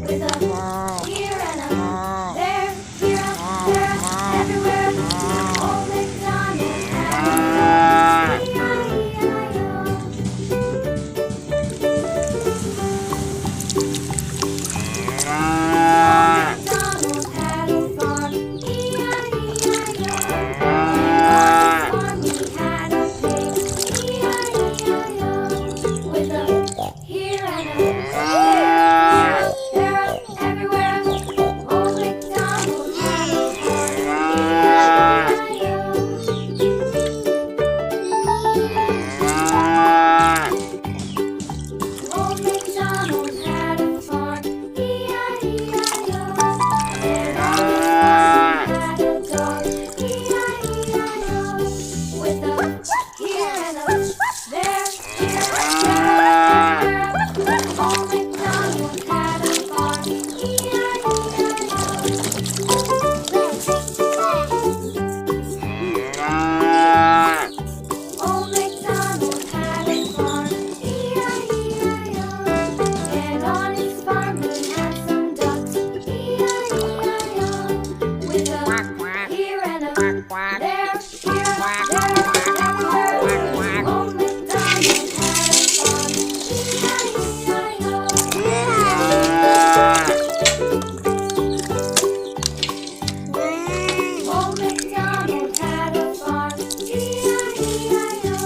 with a here and a there, here, there, everywhere. Old MacDonald had a farm, E-I-E-I-O. Old MacDonald had a farm, E-I-E-I-O. And on his farm he had a pig, E-I-E-I-O. With a here and a there, there, everywhere. Old MacDonald had a farm, E-I-E-I-O. Old MacDonald had a farm, E-I-E-I-O. And on his farm he had a dog, E-I-E-I-O. With a here and a there, here, there, everywhere. Old MacDonald had a farm, E-I-E-I-O. Old MacDonald had a farm, E-I-E-I-O. And on his farm he had some ducks, E-I-E-I-O. With a here and a there, here, there, everywhere. Old MacDonald had a farm, E-I-E-I-O. Old MacDonald had a farm, E-I-E-I-O.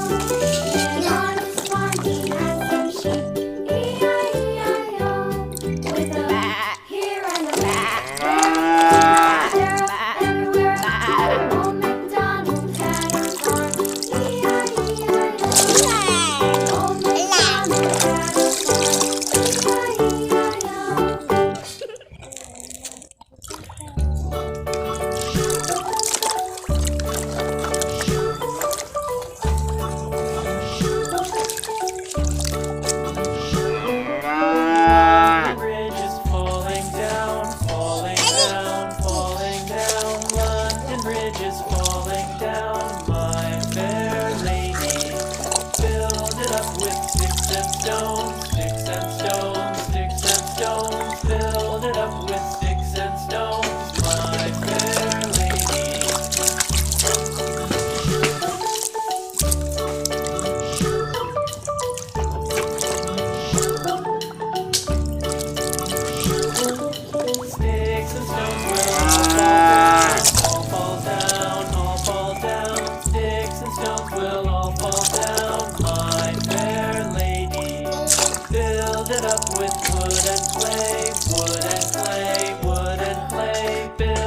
And on his farm he had some sheep, E-I-E-I-O. With a here and a there, everywhere. Old MacDonald had a farm, E-I-E-I-O. Old MacDonald had a The bridge is falling down, falling down, falling down. London Bridge is falling down, my fair lady. Build it up with sticks and stones, sticks and stones, sticks and stones. Build it up with sticks and stones, my fair lady. Sticks and stones will all fall down, all fall down. Sticks and stones will all fall down, my fair lady. Build it up with wood and clay, wood and clay, wood and clay. Build